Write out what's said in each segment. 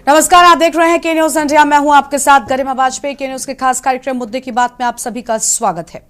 नमस्कार, आप देख रहे हैं के न्यूज इंडिया। मैं हूं आपके साथ गरिमा वाजपेयी। के न्यूज के खास कार्यक्रम मुद्दे की बात में आप सभी का स्वागत है।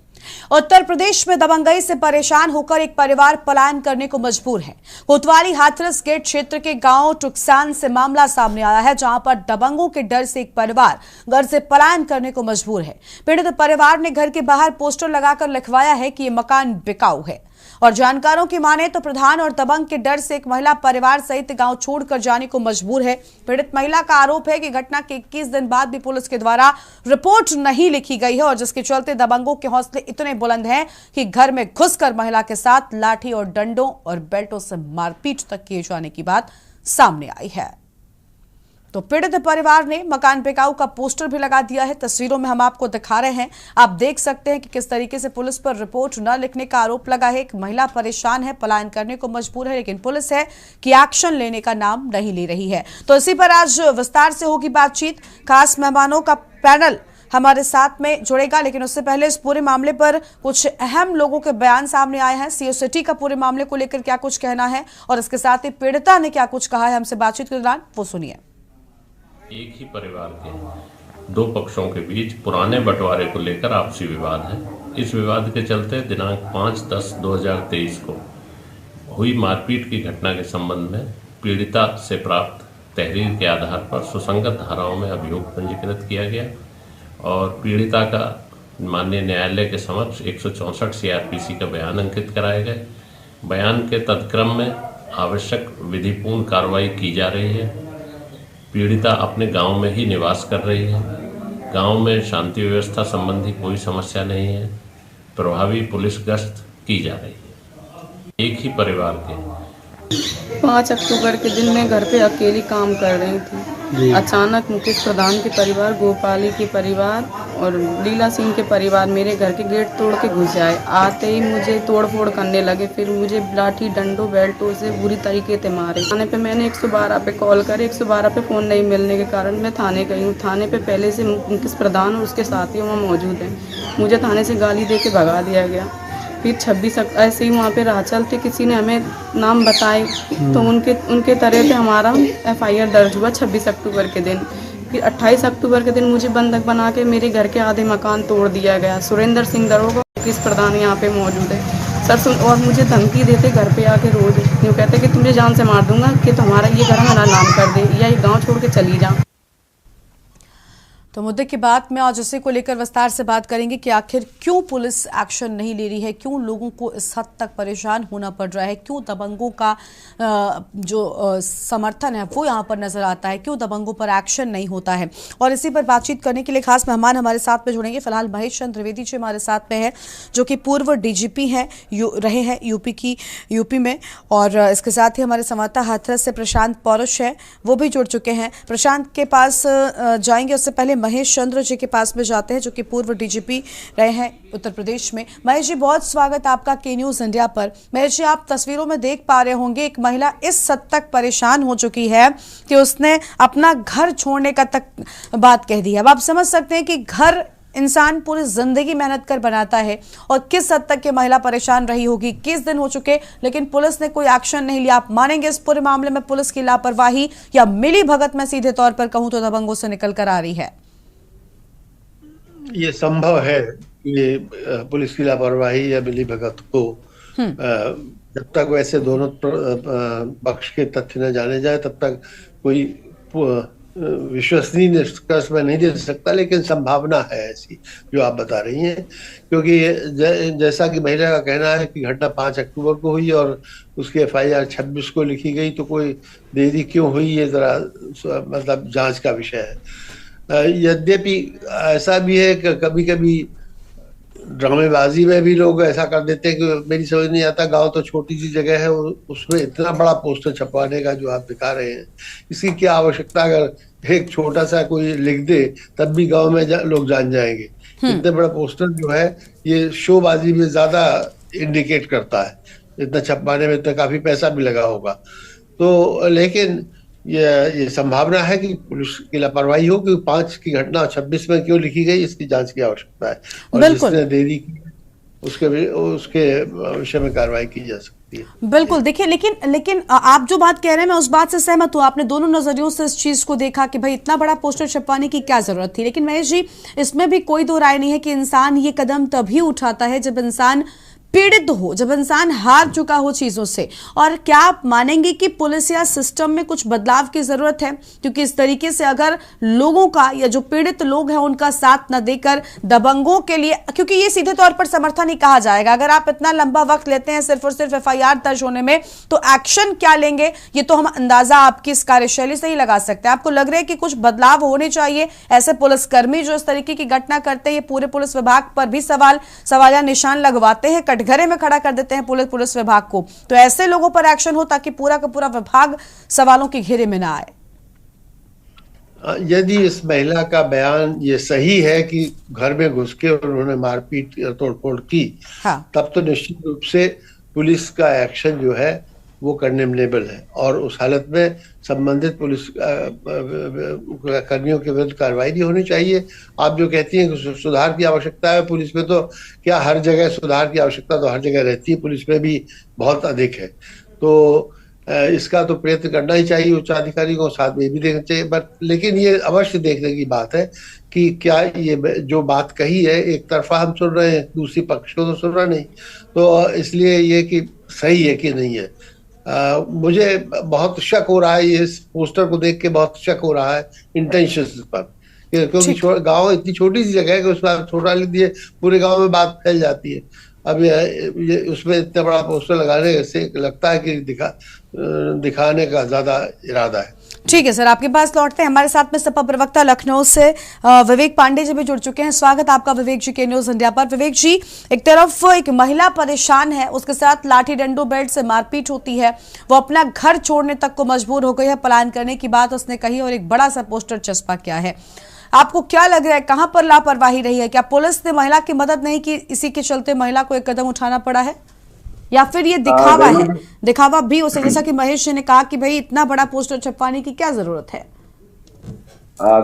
उत्तर प्रदेश में दबंगई से परेशान होकर एक परिवार पलायन करने को मजबूर है। कोतवाली हाथरस गेट क्षेत्र के गांव टुकसान से मामला सामने आया है, जहां पर दबंगों के डर से एक परिवार घर से पलायन करने को मजबूर है। पीड़ित परिवार ने घर के बाहर पोस्टर लगाकर लिखवाया है कि ये मकान बिकाऊ है और जानकारों की माने तो प्रधान और दबंग के डर से एक महिला परिवार सहित गांव छोड़कर जाने को मजबूर है। पीड़ित महिला का आरोप है कि घटना के 21 दिन बाद भी पुलिस के द्वारा रिपोर्ट नहीं लिखी गई है और जिसके चलते दबंगों के हौसले इतने बुलंद हैं कि घर में घुसकर महिला के साथ लाठी और डंडों और बेल्टों से मारपीट तक किए जाने की बात सामने आई है। तो पीड़ित परिवार ने मकान बिकाऊ का पोस्टर भी लगा दिया है। तस्वीरों में हम आपको दिखा रहे हैं, आप देख सकते हैं कि किस तरीके से पुलिस पर रिपोर्ट न लिखने का आरोप लगा है। एक महिला परेशान है, पलायन करने को मजबूर है, लेकिन पुलिस है कि एक्शन लेने का नाम नहीं ले रही है। तो इसी पर आज विस्तार से होगी बातचीत। खास मेहमानों का पैनल हमारे साथ में जुड़ेगा, लेकिन उससे पहले इस पूरे मामले पर कुछ अहम लोगों के बयान सामने आए हैं। सीओ सिटी का पूरे मामले को लेकर क्या कुछ कहना है और इसके साथ ही पीड़िता ने क्या कुछ कहा है हमसे बातचीत के दौरान, वो सुनिए। एक ही परिवार के दो पक्षों के बीच पुराने बंटवारे को लेकर आपसी विवाद है। इस विवाद के चलते दिनांक 5/10/2023 को हुई मारपीट की घटना के संबंध में पीड़िता से प्राप्त तहरीर के आधार पर सुसंगत धाराओं में अभियोग पंजीकृत किया गया और पीड़िता का माननीय न्यायालय के समक्ष 164 CRPC का बयान अंकित कराए गए। बयान के तत्क्रम में आवश्यक विधिपूर्ण कार्रवाई की जा रही है। पीड़िता अपने गांव में ही निवास कर रही है। गांव में शांति व्यवस्था संबंधी कोई समस्या नहीं है। प्रभावी पुलिस गश्त की जा रही है। एक ही परिवार के 5 अक्टूबर के दिन मैं घर पे अकेली काम कर रही थी। अचानक मुकेश प्रधान के परिवार, गोपाली के परिवार और लीला सिंह के परिवार मेरे घर के गेट तोड़ के घुस जाए। आते ही मुझे तोड़फोड़ करने लगे, फिर मुझे लाठी डंडों बेल्टों से बुरी तरीके से मारे। थाने पे मैंने 112 पे कॉल कर, 112 पे फ़ोन नहीं मिलने के कारण मैं थाने गई हूँ। थाने पे पहले से मुकेश प्रधान और उसके साथी वहाँ मौजूद हैं। मुझे थाने से गाली दे के भगा दिया गया। फिर 26 ऐसे ही वहाँ पे राह चलते किसी ने हमें नाम बताए तो उनके तरह पे हमारा FIR दर्ज हुआ 26 अक्टूबर के दिन। फिर 28 अक्टूबर के दिन मुझे बंधक बना के मेरे घर के आधे मकान तोड़ दिया गया। सुरेंद्र सिंह दरोगा, किस प्रधान यहाँ पे मौजूद है सर। और मुझे धमकी देते घर पे आके रोज, यूँ कहते कि तुझे जान से मार दूंगा कि तुम्हारा ये घर हमारा नाम कर दे या ये गाँव छोड़ के चली जा। तो मुद्दे की बात में आज इसी को लेकर विस्तार से बात करेंगे कि आखिर क्यों पुलिस एक्शन नहीं ले रही है, क्यों लोगों को इस हद तक परेशान होना पड़ रहा है, क्यों दबंगों का जो समर्थन है वो यहाँ पर नजर आता है, क्यों दबंगों पर एक्शन नहीं होता है। और इसी पर बातचीत करने के लिए खास मेहमान हमारे साथ में जुड़ेंगे। फिलहाल महेश चंद्र द्विवेदी जी हमारे साथ में है, जो कि पूर्व DGP हैं, रहे हैं यूपी में। और इसके साथ ही हमारे संवाददाता हाथरस से प्रशांत पौरुष है, वो भी जुड़ चुके हैं। प्रशांत के पास जाएंगे, उससे पहले महेश चंद्र जी के पास में जाते हैं, जो कि पूर्व DGP रहे हैं उत्तर प्रदेश में। महेश जी, बहुत स्वागत आपका के न्यूज इंडिया पर। महेश जी, आप तस्वीरों में देख पा रहे होंगे एक महिला इस हद तक परेशान हो चुकी है कि उसने अपना घर छोड़ने का तक बात कह दी है। अब आप समझ सकते हैं कि घर इंसान पूरी जिंदगी मेहनत कर बनाता है और किस हद तक ये महिला परेशान रही होगी। 21 दिन हो चुके लेकिन पुलिस ने कोई एक्शन नहीं लिया। आप मानेंगे इस पूरे मामले में पुलिस की लापरवाही या मिली भगत, मैं सीधे तौर पर कहूं तो दबंगों से निकल कर आ रही है? ये संभव है कि पुलिस की लापरवाही या मिली भगत हो। जब तक वैसे दोनों पक्ष के तथ्य न जाने जाए तब तक कोई विश्वसनीय निष्कर्ष में नहीं दे सकता, लेकिन संभावना है ऐसी जो आप बता रही हैं। क्योंकि जैसा कि महिला का कहना है कि घटना 5 अक्टूबर को हुई और उसकी FIR 26 को लिखी गई, तो कोई देरी क्यों हुई ये जरा मतलब जांच का विषय है। यद्यपि ऐसा भी है कि कभी कभी ड्रामेबाजी में भी लोग ऐसा कर देते हैं कि मेरी समझ नहीं आता, गांव तो छोटी सी जगह है, उसमें इतना बड़ा पोस्टर छपवाने का जो आप दिखा रहे हैं, इसकी क्या आवश्यकता? अगर एक छोटा सा कोई लिख दे तब भी गांव में लोग जान जाएंगे। इतने बड़ा पोस्टर जो है ये शोबाजी में ज्यादा इंडिकेट करता है। इतना छपवाने में इतना काफी पैसा भी लगा होगा। तो लेकिन ये संभावना है कि पुलिस की लापरवाही हो, क्योंकि 5 की घटना 26 में क्यों लिखी गई इसकी जांच की आवश्यकता है। और जिसने देरी की उसके विषय में कार्रवाई की जा सकती है। बिल्कुल। देखिए, लेकिन आप जो बात कह रहे हैं मैं उस बात से सहमत हूँ। आपने दोनों नजरियों से इस चीज को देखा कि भाई इतना बड़ा पोस्टर छपवाने की क्या जरूरत थी। लेकिन महेश जी, इसमें भी कोई दो राय नहीं है कि इंसान ये कदम तभी उठाता है जब इंसान पीड़ित हो, जब इंसान हार चुका हो चीजों से। और क्या आप मानेंगे कि पुलिस या सिस्टम में कुछ बदलाव की जरूरत है? क्योंकि इस तरीके से अगर लोगों का या जो पीड़ित लोग हैं उनका साथ न देकर दबंगों के लिए, क्योंकि ये सीधे तौर पर समर्थन ही कहा जाएगा, अगर आप इतना लंबा वक्त लेते हैं सिर्फ और सिर्फ FIR दर्ज होने में, तो एक्शन क्या लेंगे ये तो हम अंदाजा आपकी इस कार्यशैली से ही लगा सकते हैं। आपको लग रहा है कि कुछ बदलाव होने चाहिए? ऐसे पुलिसकर्मी जो इस तरीके की घटना करते हैं, ये पूरे पुलिस विभाग पर भी सवालिया निशान लगवाते हैं, घरे में खड़ा कर देते हैं पुलिस विभाग को। तो ऐसे लोगों पर एक्शन हो ताकि पूरा का पूरा विभाग सवालों के घेरे में ना आए। यदि इस महिला का बयान ये सही है कि घर में घुस के उन्होंने मारपीट तोड़फोड़ की, हाँ, तब तो निश्चित रूप से पुलिस का एक्शन जो है वो कंडेमनेबल है और उस हालत में संबंधित पुलिस कर्मियों के विरुद्ध कार्रवाई भी होनी चाहिए। आप जो कहती हैं कि सुधार की आवश्यकता है पुलिस में, तो क्या हर जगह सुधार की आवश्यकता तो हर जगह रहती है, पुलिस में भी बहुत अधिक है। तो इसका तो प्रयत्न करना ही चाहिए उच्चाधिकारी को, साथ में भी देखना चाहिए। बट लेकिन ये अवश्य देखने की बात है कि क्या ये जो बात कही है एक तरफा हम सुन रहे हैं, दूसरी पक्ष को तो सुन रहा नहीं। तो इसलिए ये कि सही है कि नहीं है, मुझे बहुत शक हो रहा है। ये इस पोस्टर को देख के बहुत शक हो रहा है इंटेंशंस पर, क्योंकि गांव इतनी छोटी सी जगह है कि उसमें छोटा लिख दिए पूरे गांव में बात फैल जाती है। अब ये उसमें इतना बड़ा पोस्टर लगाने से लगता है कि दिखाने का ज्यादा इरादा है। ठीक है सर, आपके पास लौटते हैं। हमारे साथ में सपा प्रवक्ता लखनऊ से विवेक पांडे जी भी जुड़ चुके हैं। स्वागत आपका विवेक जी के न्यूज इंडिया पर। विवेक जी, एक तरफ एक महिला परेशान है, उसके साथ लाठी डंडो बेल्ट से मारपीट होती है, वो अपना घर छोड़ने तक को मजबूर हो गई है, पलायन करने की बात उसने कही और एक बड़ा सा पोस्टर चस्पा किया है। आपको क्या लग रहा है, कहां पर लापरवाही रही है? क्या पुलिस ने महिला की मदद नहीं की, इसी के चलते महिला को एक कदम उठाना पड़ा है, या फिर ये दिखावा है? दिखावा भी उसे, जैसा कि महेश जी ने कहा कि भाई इतना बड़ा पोस्टर छपवाने की क्या जरूरत है?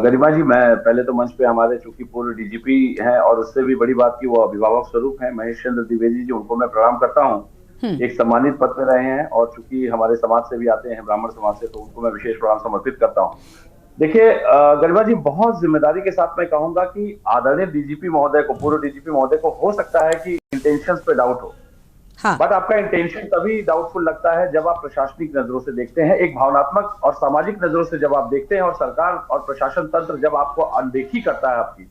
गरिमा जी, मैं पहले तो मंच पे हमारे चूंकि पूर्व DGP हैं और उससे भी बड़ी बात की वो अभिभावक स्वरूप है महेश चंद्र द्विवेदी जी, उनको मैं प्रणाम करता हूँ। एक सम्मानित पद में रहे हैं और चूंकि हमारे समाज से भी आते हैं, ब्राह्मण समाज से, तो उनको मैं विशेष प्रणाम समर्पित करता हूँ। देखिए गरिमा जी, बहुत जिम्मेदारी के साथ मैं कहूंगा कि आदरणीय DGP महोदय को, पूर्व DGP महोदय को हो सकता है कि इंटेंशंस पे डाउट हो, हाँ, बट आपका इंटेंशन तभी डाउटफुल लगता है जब आप प्रशासनिक नजरों से देखते हैं, एक भावनात्मक और सामाजिक नजरों से जब आप देखते हैं और सरकार और प्रशासन तंत्र जब आपको अनदेखी करता है आपकी।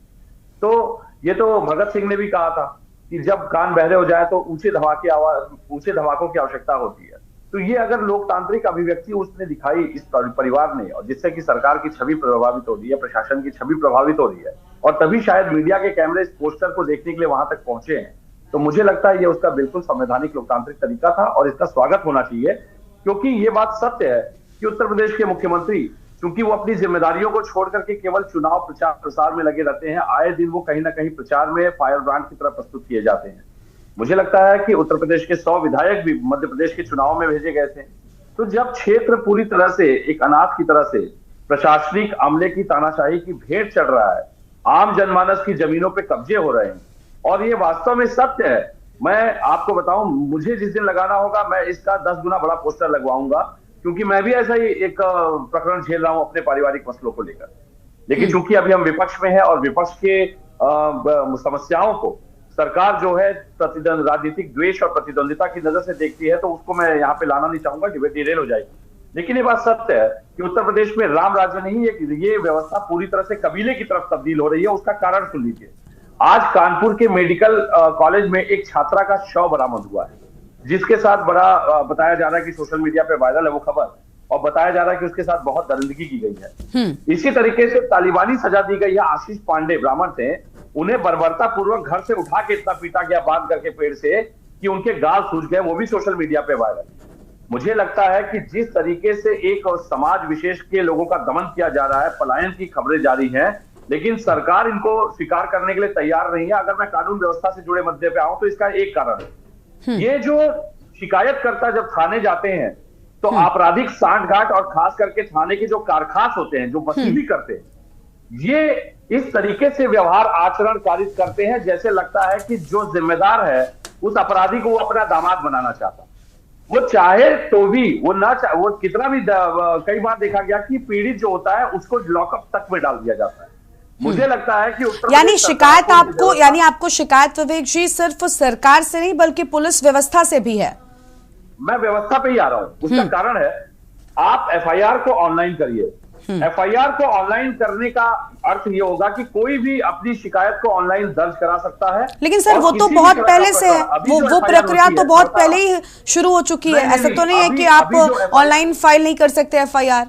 तो ये तो भगत सिंह ने भी कहा था कि जब कान बहरे हो जाए तो ऊंचे धमाकों की आवश्यकता होती है। तो ये अगर लोकतांत्रिक अभिव्यक्ति उसने दिखाई इस परिवार ने, और जिससे कि सरकार की छवि प्रभावित हो रही है, प्रशासन की छवि प्रभावित हो रही है, और तभी शायद मीडिया के कैमरे इस पोस्टर को देखने के लिए वहां तक पहुंचे हैं। तो मुझे लगता है ये उसका बिल्कुल संवैधानिक लोकतांत्रिक तरीका था और इसका स्वागत होना चाहिए, क्योंकि ये बात सत्य है कि उत्तर प्रदेश के मुख्यमंत्री, क्योंकि वो अपनी जिम्मेदारियों को छोड़ करके केवल चुनाव प्रचार प्रसार में लगे रहते हैं, आए दिन वो कहीं ना कहीं प्रचार में फायर ब्रांड की तरह प्रस्तुत किए जाते हैं। मुझे लगता है कि उत्तर प्रदेश के 100 विधायक भी मध्य प्रदेश के चुनाव में भेजे गए थे। तो जब क्षेत्र पूरी तरह से एक अनाथ की तरह से प्रशासनिक अमले की तानाशाही की भेंट चढ़ रहा है, आम जनमानस की जमीनों पे कब्जे हो रहे हैं, और ये वास्तव में सत्य है। मैं आपको बताऊं, मुझे जिस दिन लगाना होगा मैं इसका 10 गुना बड़ा पोस्टर लगवाऊंगा, क्योंकि मैं भी ऐसा ही एक प्रकरण झेल रहा हूं अपने पारिवारिक मसलों को लेकर। लेकिन चूंकि अभी हम विपक्ष में हैं और विपक्ष के समस्याओं को सरकार जो है राजनीतिक द्वेष और प्रतिद्वंदिता की नजर से देखती है, तो उसको मैं यहाँ पे लाना नहीं चाहूंगा, डिबेट डिरेल हो जाएगी। लेकिन ये बात सत्य है कि उत्तर प्रदेश में राम राज्य नहीं, ये व्यवस्था पूरी तरह से कबीले की तरफ तब्दील हो रही है। उसका कारण सुन लीजिए। आज कानपुर के मेडिकल कॉलेज में एक छात्रा का शव बरामद हुआ है, जिसके साथ बड़ा बताया जा रहा है कि सोशल मीडिया पे वायरल है वो खबर, और बताया जा रहा है कि उसके साथ बहुत दरिंदगी की गई है। इसी तरीके से तालिबानी सजा दी गई है आशीष पांडे, ब्राह्मण थे, उन्हें बर्बरता पूर्वक घर से उठा के इतना पीटा गया बांध करके पेड़ से कि उनके गाल सूज गए, वो भी सोशल मीडिया पे वायरल। मुझे लगता है कि जिस तरीके से एक समाज विशेष के लोगों का दमन किया जा रहा है, पलायन की खबरें जारी हैं, लेकिन सरकार इनको स्वीकार करने के लिए तैयार नहीं है। अगर मैं कानून व्यवस्था से जुड़े मुद्दे पे आऊं तो इसका एक कारण है, ये जो शिकायतकर्ता जब थाने जाते हैं तो आपराधिक सांठगांठ और खास करके थाने के जो कारखास होते हैं, जो वसूली करते हैं, ये इस तरीके से व्यवहार आचरण कारित करते हैं जैसे लगता है कि जो जिम्मेदार है उस अपराधी को वो अपना दामाद बनाना चाहता, वो चाहे तो भी वो ना वो कितना भी कई बार देखा गया कि पीड़ित जो होता है उसको लॉकअप तक में डाल दिया जाता है। मुझे लगता है कि यानी शिकायत आपको शिकायत विवेक जी सिर्फ सरकार से नहीं बल्कि पुलिस व्यवस्था से भी है। मैं व्यवस्था पे ही आ रहा हूं, उसका कारण है आप एफआईआर को ऑनलाइन करिए। एफआईआर को ऑनलाइन करने का अर्थ ये होगा कि कोई भी अपनी शिकायत को ऑनलाइन दर्ज करा सकता है। लेकिन सर वो तो बहुत पहले से है, वो प्रक्रिया तो बहुत पहले ही शुरू हो चुकी है। ऐसा तो नहीं है कि आप ऑनलाइन फाइल नहीं कर सकते एफआईआर।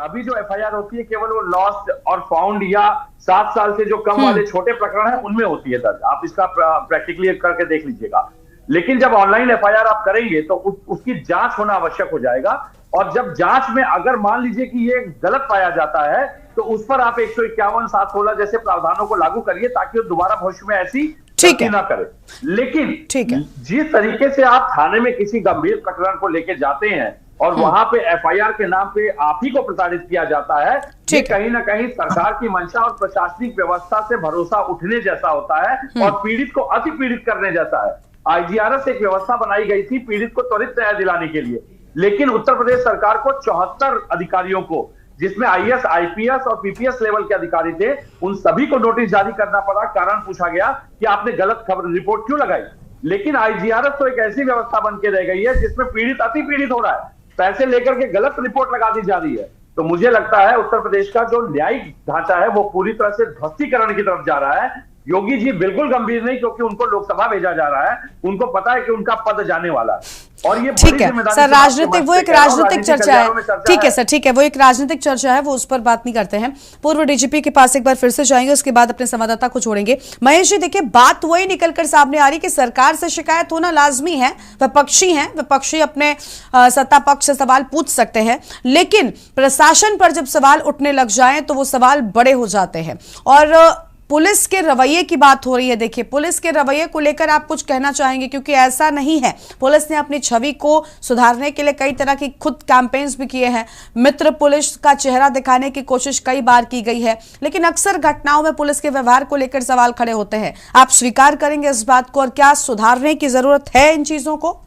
अभी जो एफआईआर होती है केवल वो लॉस्ट और फाउंड या 7 साल से जो कम वाले छोटे प्रकरण है उनमें होती है दर्ज। आप इसका प्रैक्टिकली करके देख लीजिएगा। लेकिन जब ऑनलाइन एफआईआर आप करेंगे तो उसकी जांच होना आवश्यक हो जाएगा, और जब जांच में अगर मान लीजिए कि ये गलत पाया जाता है तो उस पर आप 151, 716 जैसे प्रावधानों को लागू करिए ताकि वो दोबारा भविष्य में ऐसी गलती ना करे। लेकिन जिस तरीके से आप थाने में किसी गंभीर प्रकरण को लेके जाते हैं और वहां पे एफआईआर के नाम पे आप ही को प्रताड़ित किया जाता है, ये कहीं ना कहीं सरकार की मंशा और प्रशासनिक व्यवस्था से भरोसा उठने जैसा होता है और पीड़ित को अति पीड़ित करने जैसा है। आईजीआरएस एक व्यवस्था बनाई गई थी पीड़ित को त्वरित न्याय दिलाने के लिए, लेकिन उत्तर प्रदेश सरकार को 74 अधिकारियों को, जिसमें आईएएस, आईपीएस और पीपीएस लेवल के अधिकारी थे, उन सभी को नोटिस जारी करना पड़ा। कारण पूछा गया कि आपने गलत खबर रिपोर्ट क्यों लगाई। लेकिन आईजीआरएस तो एक ऐसी व्यवस्था बन के रह गई है जिसमें पीड़ित अति पीड़ित हो रहा है, पैसे लेकर के गलत रिपोर्ट लगा दी जा रही है। तो मुझे लगता है उत्तर प्रदेश का जो न्यायिक ढांचा है वो पूरी तरह से ध्वस्तीकरण की तरफ जा रहा है। योगी जी बिल्कुल गंभीर नहीं, क्योंकि उनको लोकसभा भेजा जा रहा है, उनको पता है कि उनका पद जाने वाला है। और ये ठीक है सर, राजनीतिक वो एक राजनीतिक चर्चा है। ठीक है सर, ठीक है, वो एक राजनीतिक चर्चा है, वो उस पर बात नहीं करते हैं। पूर्व डीजीपी के पास एक बार फिर से जाएंगे, उसके बाद अपने संवाददाता को छोड़ेंगे। महेश जी देखिए, बात वही निकलकर सामने आ रही कि सरकार से शिकायत होना लाजमी है, विपक्षी हैं, विपक्षी अपने सत्ता पक्ष से सवाल पूछ सकते हैं, लेकिन प्रशासन पर जब सवाल उठने लग जाए तो वो सवाल बड़े हो जाते हैं। और पुलिस के रवैये की बात हो रही है। देखिए, पुलिस के रवैये को लेकर आप कुछ कहना चाहेंगे, क्योंकि ऐसा नहीं है, पुलिस ने अपनी छवि को सुधारने के लिए कई तरह की खुद कैंपेन्स भी किए हैं, मित्र पुलिस का चेहरा दिखाने की कोशिश कई बार की गई है, लेकिन अक्सर घटनाओं में पुलिस के व्यवहार को लेकर सवाल खड़े होते हैं। आप स्वीकार करेंगे इस बात को, और क्या सुधारने की जरूरत है इन चीजों को?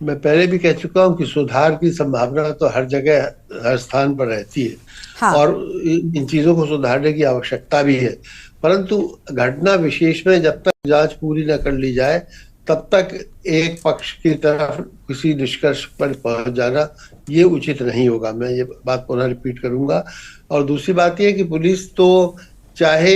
मैं पहले भी कह चुका हूं कि सुधार की संभावना तो हर जगह, हर स्थान पर रहती है। हाँ। और इन चीजों को सुधारने की आवश्यकता भी है, परंतु घटना विशेष में जब तक जांच पूरी न कर ली जाए तब तक एक पक्ष की तरफ किसी निष्कर्ष पर पहुंच जाना ये उचित नहीं होगा। मैं ये बात पुनः रिपीट करूंगा। और दूसरी बात ये कि पुलिस तो चाहे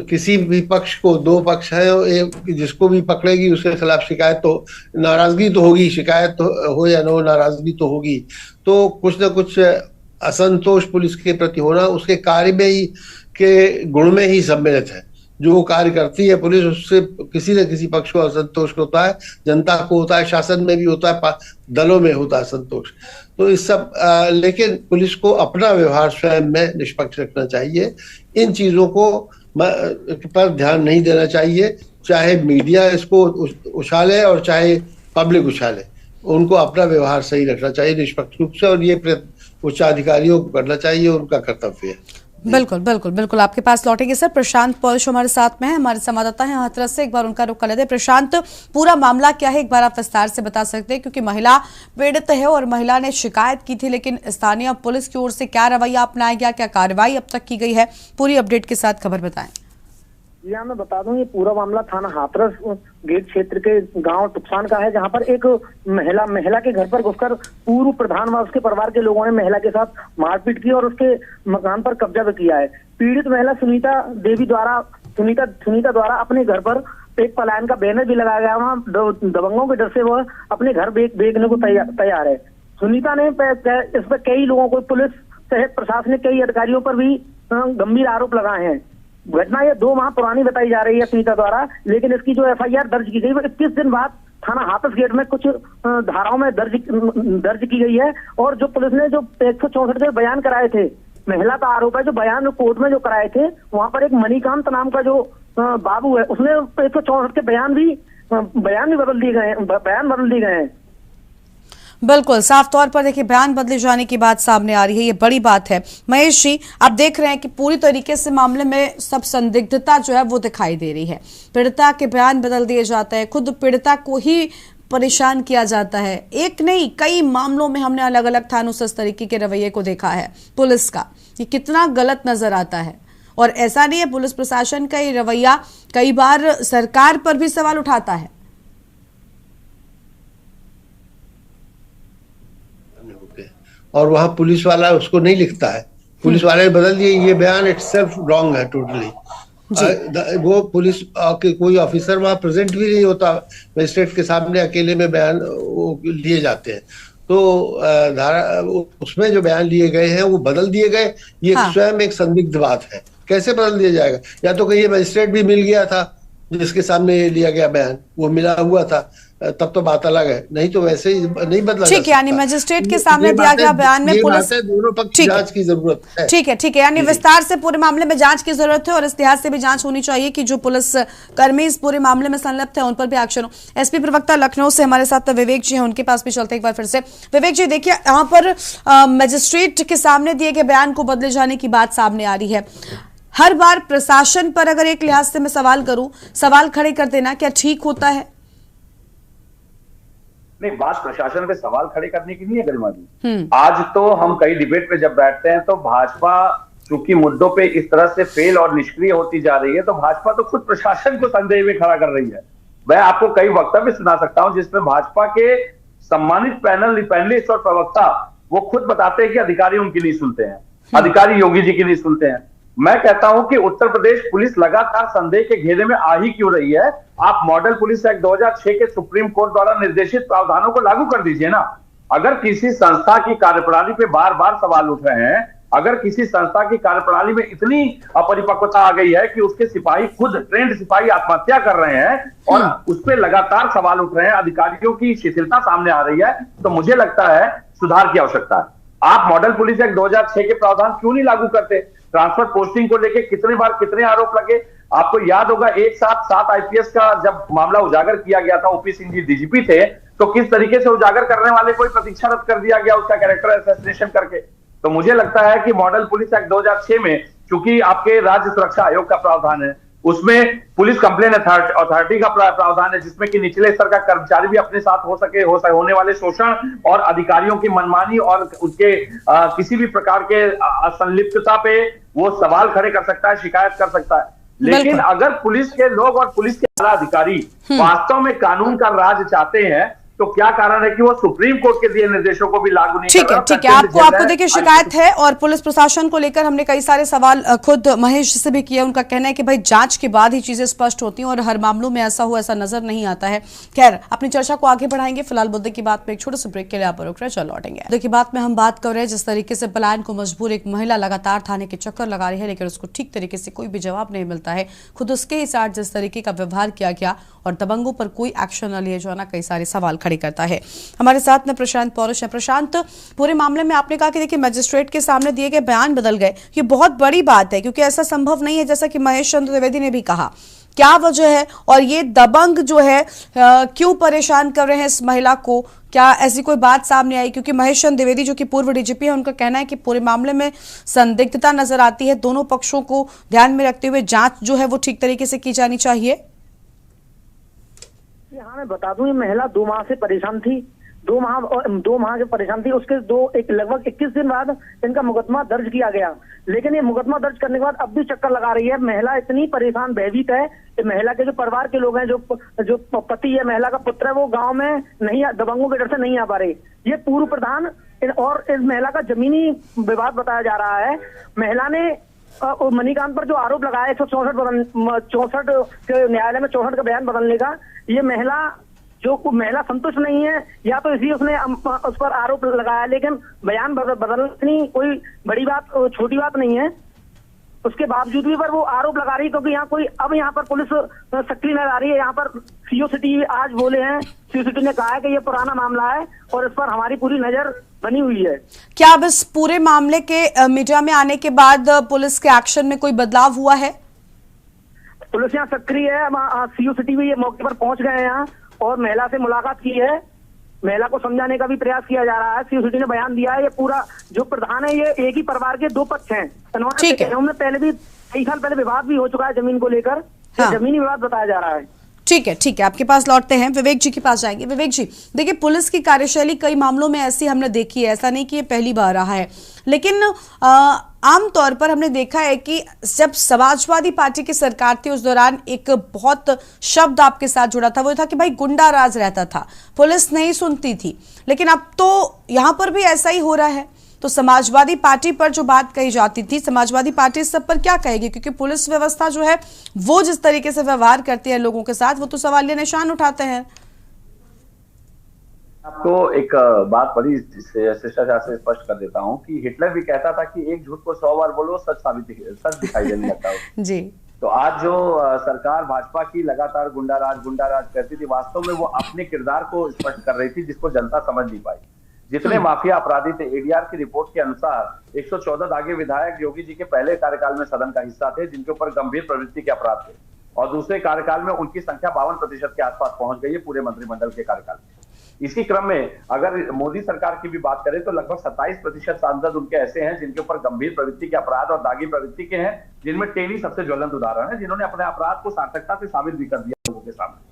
किसी भी पक्ष को, 2 पक्ष है, जिसको भी पकड़ेगी उसके खिलाफ शिकायत तो, नाराजगी तो होगी, शिकायत तो हो या न हो, नाराजगी तो होगी। तो कुछ न कुछ असंतोष पुलिस के प्रति होना उसके कार्य में ही, के गुण में ही सम्मिलित है। जो वो कार्य करती है पुलिस, उससे किसी न किसी पक्ष को असंतोष होता है, जनता को होता है, शासन में भी होता है, दलों में होता है संतोष। तो इस सब लेकिन पुलिस को अपना व्यवहार स्वयं में निष्पक्ष रखना चाहिए। इन चीजों को पर ध्यान नहीं देना चाहिए, चाहे मीडिया इसको उछाले और चाहे पब्लिक उछाले। उनको अपना व्यवहार सही रखना चाहिए निष्पक्ष रूप से, और ये उच्चाधिकारियों को करना चाहिए, उनका कर्तव्य है। बिल्कुल बिल्कुल बिल्कुल, आपके पास लौटेंगे सर। प्रशांत पॉलिश हमारे साथ में है, हमारे संवाददाता हैं हाथरस से, एक बार उनका रुख कर लेते हैं। प्रशांत, पूरा मामला क्या है, एक बार आप विस्तार से बता सकते हैं, क्योंकि महिला पीड़ित है और महिला ने शिकायत की थी, लेकिन स्थानीय पुलिस की ओर से क्या रवैया अपनाया गया, क्या कार्रवाई अब तक की गई है, पूरी अपडेट के साथ खबर बताएं। जी हाँ, मैं बता दूं, ये पूरा मामला थाना हाथरस गेट क्षेत्र के गांव टुकसान का है, जहां पर एक महिला के घर पर घुसकर पूर्व प्रधान व उसके परिवार के लोगों ने महिला के साथ मारपीट की और उसके मकान पर कब्जा भी किया है। पीड़ित महिला सुनीता द्वारा अपने घर पर एक पलायन का बैनर भी लगाया गया, वहाँ दबंगों के डर से वह अपने घर बेचने को तैयार है। सुनीता ने इस पर कई लोगों को, पुलिस सहित प्रशासनिक कई अधिकारियों पर भी गंभीर आरोप लगाए हैं। घटना ये 2 माह पुरानी बताई जा रही है सुनीता द्वारा, लेकिन इसकी जो एफआईआर दर्ज की गई वो 21 दिन बाद थाना हाथरस गेट में कुछ धाराओं में दर्ज की गई है। और जो पुलिस ने जो 164 के बयान कराए थे, महिला का आरोप है, जो बयान कोर्ट में जो कराए थे, वहां पर एक मणिकांत नाम का जो बाबू है, उसने 164 के बयान भी बदल दिए गए हैं। बिल्कुल, साफ तौर पर देखिए बयान बदले जाने की बात सामने आ रही है, ये बड़ी बात है। महेश जी, आप देख रहे हैं कि पूरी तरीके से मामले में सब संदिग्धता जो है वो दिखाई दे रही है। पीड़िता के बयान बदल दिए जाते हैं, खुद पीड़िता को ही परेशान किया जाता है। एक नहीं, कई मामलों में हमने अलग अलग थानों से इस तरीके के रवैये को देखा है पुलिस का, ये कितना गलत नजर आता है। और ऐसा नहीं है, पुलिस प्रशासन का ये रवैया कई बार सरकार पर भी सवाल उठाता है। और वहां पुलिस वाला उसको नहीं लिखता है, पुलिस वाले ने बदल दिए, ये बयान इटसेल्फ रॉन्ग है टोटली। वो पुलिस के कोई ऑफिसर वहां प्रेजेंट भी नहीं होता, मजिस्ट्रेट के सामने अकेले में बयान वो लिए जाते हैं। तो उसमें जो बयान लिए गए हैं वो बदल दिए गए, ये स्वयं एक संदिग्ध बात है। कैसे बदल दिया जाएगा? या तो कहीं मजिस्ट्रेट भी मिल गया था जिसके सामने लिया गया बयान, वो मिला हुआ था, तब तो बात अलग है, नहीं तो वैसे ही नहीं बदला। ठीक है, यानी मजिस्ट्रेट के सामने दिया गया बयान में पुलिस, दोनों पक्ष जांच की जरूरत है। ठीक है, यानी विस्तार से पूरे मामले में जांच की जरूरत है और इस लिहाज से भी जांच होनी चाहिए कि जो पुलिस कर्मी इस पूरे मामले में संलिप्त है उन पर भी एक्शन हो। एसपी प्रवक्ता लखनऊ से हमारे साथ विवेक जी हैं, उनके पास भी चलते एक बार फिर से। विवेक जी, देखिए यहाँ पर मजिस्ट्रेट के सामने दिए गए बयान को बदले जाने की बात सामने आ रही है। हर बार प्रशासन पर अगर एक लिहाज से मैं सवाल करूं, सवाल खड़े कर देना क्या ठीक होता है? नहीं, बात प्रशासन पे सवाल खड़े करने की नहीं है गरिमा जी। आज तो हम कई डिबेट पे जब बैठते हैं तो भाजपा चूंकि मुद्दों पे इस तरह से फेल और निष्क्रिय होती जा रही है, तो भाजपा तो खुद प्रशासन को संदेह में खड़ा कर रही है। मैं आपको कई वक्तव्य सुना सकता हूं जिसमें भाजपा के सम्मानित पैनलिस्ट और प्रवक्ता वो खुद बताते हैं कि अधिकारी उनकी नहीं सुनते हैं, अधिकारी योगी जी की नहीं सुनते हैं। मैं कहता हूं कि उत्तर प्रदेश पुलिस लगातार संदेह के घेरे में आ ही क्यों रही है? आप मॉडल पुलिस एक्ट 2006 के सुप्रीम कोर्ट द्वारा निर्देशित प्रावधानों को लागू कर दीजिए ना। अगर किसी संस्था की कार्यप्रणाली पे बार बार सवाल उठ रहे हैं, अगर किसी संस्था की कार्यप्रणाली में इतनी अपरिपक्वता आ गई है कि उसके सिपाही खुद ट्रेंड सिपाही आत्महत्या कर रहे हैं और उस पर लगातार सवाल उठ रहे हैं, अधिकारियों की शिथिलता सामने आ रही है, तो मुझे लगता है सुधार की आवश्यकता है। आप मॉडल पुलिस एक्ट 2006 के प्रावधान क्यों नहीं लागू करते? ट्रांसफर पोस्टिंग को लेकर कितने बार कितने आरोप लगे? आपको याद होगा एक साथ 7 आईपीएस का जब मामला उजागर किया गया था, ओपी सिंह जी डीजीपी थे, तो किस तरीके से उजागर करने वाले को प्रतीक्षा रद्द कर दिया गया उसका कैरेक्टर असैसिनेशन करके। तो मुझे लगता है कि मॉडल पुलिस एक्ट 2006 में चूंकि आपके राज्य सुरक्षा आयोग का प्रावधान है, उसमें पुलिस कंप्लेन अथॉरिटी का प्रावधान है जिसमें कि निचले स्तर का कर्मचारी भी अपने साथ होने वाले शोषण और अधिकारियों की मनमानी और उसके किसी भी प्रकार के असंलिप्तता पे वो सवाल खड़े कर सकता है, शिकायत कर सकता है। लेकिन अगर पुलिस के लोग और पुलिस के आला अधिकारी वास्तव में कानून का राज चाहते हैं तो क्या कारण है कि वो सुप्रीम कोर्ट के दिए निर्देशों को भी लागू नहीं कर रहा? ठीक है, आपको देखिए शिकायत है और पुलिस प्रशासन को लेकर हमने कई सारे सवाल खुद महेश से भी किया। उनका कहना है कि भाई जांच के बाद ही चीजें स्पष्ट होती हैं और हर मामलों में ऐसा हो ऐसा नजर नहीं आता है। खैर, अपनी चर्चा को आगे बढ़ाएंगे, फिलहाल मुद्दे की बात में एक छोटे से ब्रेक के लिए आप रुक रहे, चल लौटेंगे। मुद्दे की बात में हम बात कर रहे हैं जिस तरीके से पलायन को मजबूर एक महिला लगातार थाने के चक्कर लगा रही है, लेकिन उसको ठीक तरीके से कोई भी जवाब नहीं मिलता है। खुद उसके ही साथ जिस तरीके का व्यवहार किया गया और दबंगों पर कोई एक्शन न लिए जाना कई सारे सवाल खड़े करता है। हमारे साथ में प्रशांत पौरुष है। प्रशांत, पूरे मामले में आपने कहा कि देखिए मजिस्ट्रेट के सामने दिए गए बयान बदल गए, ये बहुत बड़ी बात है क्योंकि ऐसा संभव नहीं है, जैसा कि महेश चंद्र द्विवेदी ने भी कहा। क्या वजह है और ये दबंग जो है क्यों परेशान कर रहे हैं इस महिला को? क्या ऐसी कोई बात सामने आई? क्योंकि महेश चंद्र द्विवेदी जो कि पूर्व डीजीपी है, उनका कहना है कि पूरे मामले में संदिग्धता नजर आती है, दोनों पक्षों को ध्यान में रखते हुए जांच जो है वो ठीक तरीके से की जानी चाहिए। हाँ, मैं बता दूं, ये महिला 2 माह से परेशान थी, 2 माह से परेशान थी। उसके लगभग 21 दिन बाद इनका मुकदमा दर्ज किया गया, लेकिन ये मुकदमा दर्ज करने के बाद अब भी चक्कर लगा रही है। महिला इतनी परेशान भयभीत है कि महिला के जो परिवार के लोग हैं, जो पति है, महिला का पुत्र है, वो गांव में नहीं, दबंगों के डर से नहीं आ पा रहे। ये पूर्व प्रधान और इस महिला का जमीनी विवाद बताया जा रहा है। महिला ने मणिकांत पर जो आरोप लगाया 164 के न्यायालय में 64 का बयान बदलने का, ये महिला संतुष्ट नहीं है, या तो इसलिए उसने उस पर आरोप लगाया, लेकिन बयान बदलनी कोई बड़ी बात, छोटी बात नहीं है। उसके बावजूद भी पर वो आरोप लगा रही है क्योंकि यहाँ पर पुलिस सक्रिय नजर आ रही है। यहाँ पर सीओ सिटी आज बोले हैं, सीओ सिटी ने कहा है कि ये पुराना मामला है और इस पर हमारी पूरी नजर बनी हुई है। क्या अब इस पूरे मामले के मीडिया में आने के बाद पुलिस के एक्शन में कोई बदलाव हुआ है? पुलिस यहाँ सक्रिय है, सीओ सिटी भी ये मौके पर पहुंच गए हैं यहाँ और महिला से मुलाकात की है महिला को समझाने का भी प्रयास किया जा रहा है। सीओसीटी ने बयान दिया है, ये पूरा जो प्रधान है ये एक ही परिवार के दो पक्ष हैं। उन्होंने पहले भी कई साल पहले विवाद भी हो चुका है जमीन को लेकर, जमीनी विवाद बताया जा रहा है। ठीक है, आपके पास लौटते हैं, विवेक जी के पास जाएंगे। विवेक जी, देखिए पुलिस की कार्यशैली कई मामलों में ऐसी हमने देखी है, ऐसा नहीं कि ये पहली बार रहा है, लेकिन आमतौर पर हमने देखा है कि जब समाजवादी पार्टी की सरकार थी उस दौरान एक बहुत शब्द आपके साथ जुड़ा था, वो था कि भाई गुंडा राज रहता था, पुलिस नहीं सुनती थी। लेकिन अब तो यहाँ पर भी ऐसा ही हो रहा है। तो समाजवादी पार्टी पर जो बात कही जाती थी, समाजवादी पार्टी इस सब पर क्या कहेगी? क्योंकि पुलिस व्यवस्था जो है वो जिस तरीके से व्यवहार करती है लोगों के साथ, वो तो सवालिया निशान उठाते हैं। आपको एक बात बड़ी शिष्टाचार से स्पष्ट कर देता हूं कि हिटलर भी कहता था कि एक झूठ को 100 बार बोलो सच दिखाई देने लगता है। जी। तो आज जो सरकार भाजपा की लगातार गुंडाराज करती थी, वास्तव में वो अपने किरदार को स्पष्ट कर रही थी, जिसको जनता समझ नहीं पाई। जितने माफिया अपराधी थे, एडीआर की रिपोर्ट के अनुसार 114 दागी विधायक योगी जी के पहले कार्यकाल में सदन का हिस्सा थे, जिनके ऊपर गंभीर प्रवृत्ति के अपराध थे, और दूसरे कार्यकाल में उनकी संख्या 52% के आसपास पहुंच गई है पूरे मंत्रिमंडल के कार्यकाल में। इसी क्रम में अगर मोदी सरकार की भी बात करें तो लगभग 27% सांसद उनके ऐसे हैं जिनके ऊपर गंभीर प्रवृत्ति के अपराध और दागी प्रवृत्ति के हैं, जिनमें टेनी सबसे ज्वलंत उदाहरण है, जिन्होंने अपने अपराध को सार्थकता से साबित भी कर दिया लोगों के सामने।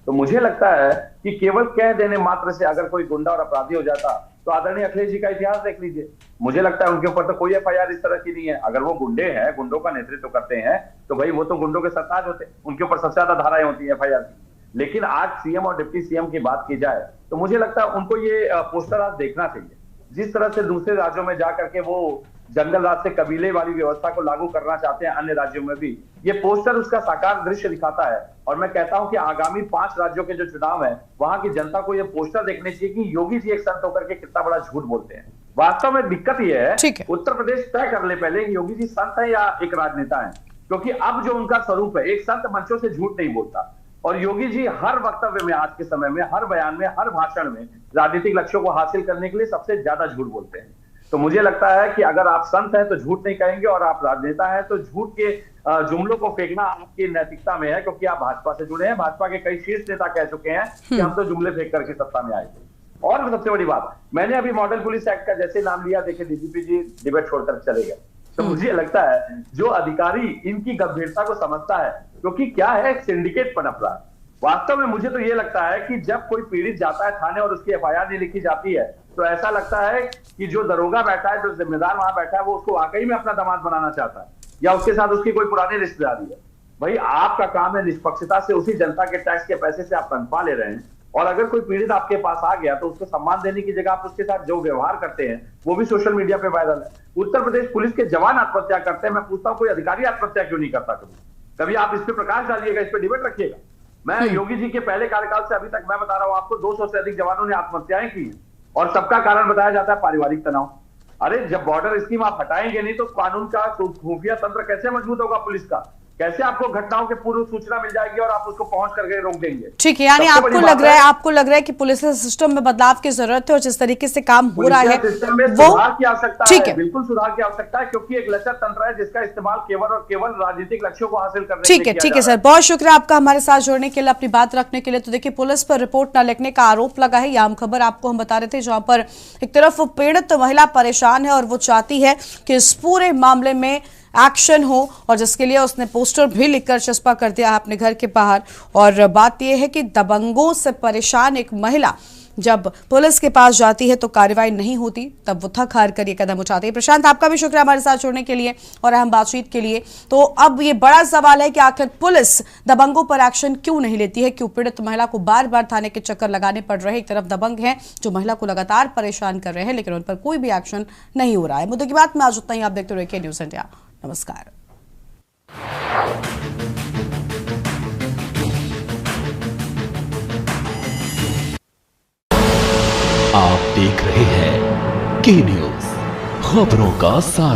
तो मुझे लगता है कि केवल कह देने मात्र से अगर कोई गुंडा और अपराधी हो जाता तो आदरणीय अखिलेश जी का इतिहास देख लीजिए। मुझे लगता है उनके ऊपर तो कोई एफआईआर इस तरह की नहीं है। अगर वो गुंडे हैं, गुंडों का नेतृत्व करते हैं, तो भाई वो तो गुंडों के सरताज होते, उनके ऊपर सबसे ज्यादा धाराएं होती है एफआईआर की। लेकिन आज सीएम और डिप्टी सीएम की बात की जाए तो मुझे लगता है उनको ये पोस्टर आज देखना चाहिए। जिस तरह से दूसरे राज्यों में जाकर के वो जंगल राज से कबीले वाली व्यवस्था को लागू करना चाहते हैं अन्य राज्यों में भी, ये पोस्टर उसका साकार दृश्य दिखाता है। और मैं कहता हूं कि आगामी 5 राज्यों के जो चुनाव है, वहां की जनता को ये पोस्टर देखने चाहिए कि योगी जी एक संत होकर के कितना बड़ा झूठ बोलते हैं। वास्तव में दिक्कत ये है, उत्तर प्रदेश तय कर ले पहले कि योगी जी संत है या एक राजनेता है, क्योंकि अब जो उनका स्वरूप है, एक संत मंचों से झूठ नहीं बोलता। और योगी जी हर वक्तव्य में, आज के समय में, हर बयान में, हर भाषण में राजनीतिक लक्ष्यों को हासिल करने के लिए सबसे ज्यादा झूठ बोलते हैं। तो मुझे लगता है कि अगर आप संत हैं तो झूठ नहीं कहेंगे, और आप राजनेता हैं तो झूठ के जुमलों को फेंकना आपकी नैतिकता में है, क्योंकि आप भाजपा से जुड़े हैं। भाजपा के कई शीर्ष नेता कह चुके हैं कि हम तो जुमले फेंक करके सत्ता में आए थे। और सबसे बड़ी बात, मैंने अभी मॉडल पुलिस एक्ट का जैसे नाम लिया, देखिए डीजीपी जी डिबेट छोड़कर चले गए। तो मुझे लगता है जो अधिकारी इनकी गंभीरता को समझता है, क्योंकि क्या है, एक सिंडिकेट पनप रहा है। वास्तव में मुझे तो ये लगता है कि जब कोई पीड़ित जाता है थाने और उसकी एफआईआर नहीं लिखी जाती है, तो ऐसा लगता है कि जो दरोगा बैठा है, जो जिम्मेदार वहां बैठा है, वो उसको वाकई में अपना दामाद बनाना चाहता है, या उसके साथ उसकी कोई पुरानी रिश्तेदारी है। भाई आपका काम है निष्पक्षता से उसी जनता के टैक्स के पैसे से आप तनख्वाह ले रहे हैं, और अगर कोई पीड़ित आपके पास आ गया तो उसको सम्मान देने की जगह आप उसके साथ जो व्यवहार करते हैं वो भी सोशल मीडिया पे वायरल है। उत्तर प्रदेश पुलिस के जवान आत्महत्या करते हैं, मैं पूछता हूँ कोई अधिकारी आत्महत्या क्यों नहीं करता? कभी आप इस पे प्रकाश डालिएगा, इस पे डिबेट रखिएगा। मैं योगी जी के पहले कार्यकाल से अभी तक मैं बता रहा हूं आपको, 200 से अधिक जवानों ने आत्महत्याएं की, और सबका कारण बताया जाता है पारिवारिक तनाव। अरे जब बॉर्डर स्कीम आप हटाएंगे नहीं तो कानून का खुफिया तंत्र कैसे मजबूत होगा पुलिस का? कैसे आपको घटनाओं के पूर्व सूचना मिल जाएगी और आप उसको पहुंच करके रोक देंगे? ठीक है, यानी आपको लग रहा है कि पुलिस सिस्टम में बदलाव की जरूरत है, और जिस तरीके से काम हो रहा है वो सुधार की आवश्यकता है, बिल्कुल सुधार की आवश्यकता है, क्योंकि एक लचर तंत्र है जिसका इस्तेमाल केवल और केवल राजनीतिक लक्ष्यों को हासिल करने के लिए किया जा रहा है। ठीक है सर, बहुत शुक्रिया आपका हमारे साथ जुड़ने के लिए, अपनी बात रखने के लिए। तो देखिए, पुलिस पर रिपोर्ट न लिखने का आरोप लगा है, ये आम खबर आपको हम बता रहे थे, जहां पर एक तरफ पीड़ित महिला परेशान है और वो चाहती है कि इस पूरे मामले में एक्शन हो, और जिसके लिए उसने पोस्टर भी लिखकर चस्पा कर दिया है अपने घर के बाहर। और बात यह है कि दबंगों से परेशान एक महिला जब पुलिस के पास जाती है तो कार्रवाई नहीं होती, तब वो थक हार कर ये कदम उठाती है। प्रशांत, आपका भी शुक्रिया हमारे साथ जुड़ने के लिए और अहम बातचीत के लिए। तो अब ये बड़ा सवाल है कि आखिर पुलिस दबंगों पर एक्शन क्यों नहीं लेती है? क्यों पीड़ित महिला को बार बार थाने के चक्कर लगाने पड़ रहे? एक तरफ दबंग हैं जो महिला को लगातार परेशान कर रहे हैं, लेकिन उन पर कोई भी एक्शन नहीं हो रहा है। मुद्दे की बात में आज उतना ही। आप देखते रहिए के न्यूज़ इंडिया। नमस्कार। आप देख रहे हैं के न्यूज़, खबरों का सार।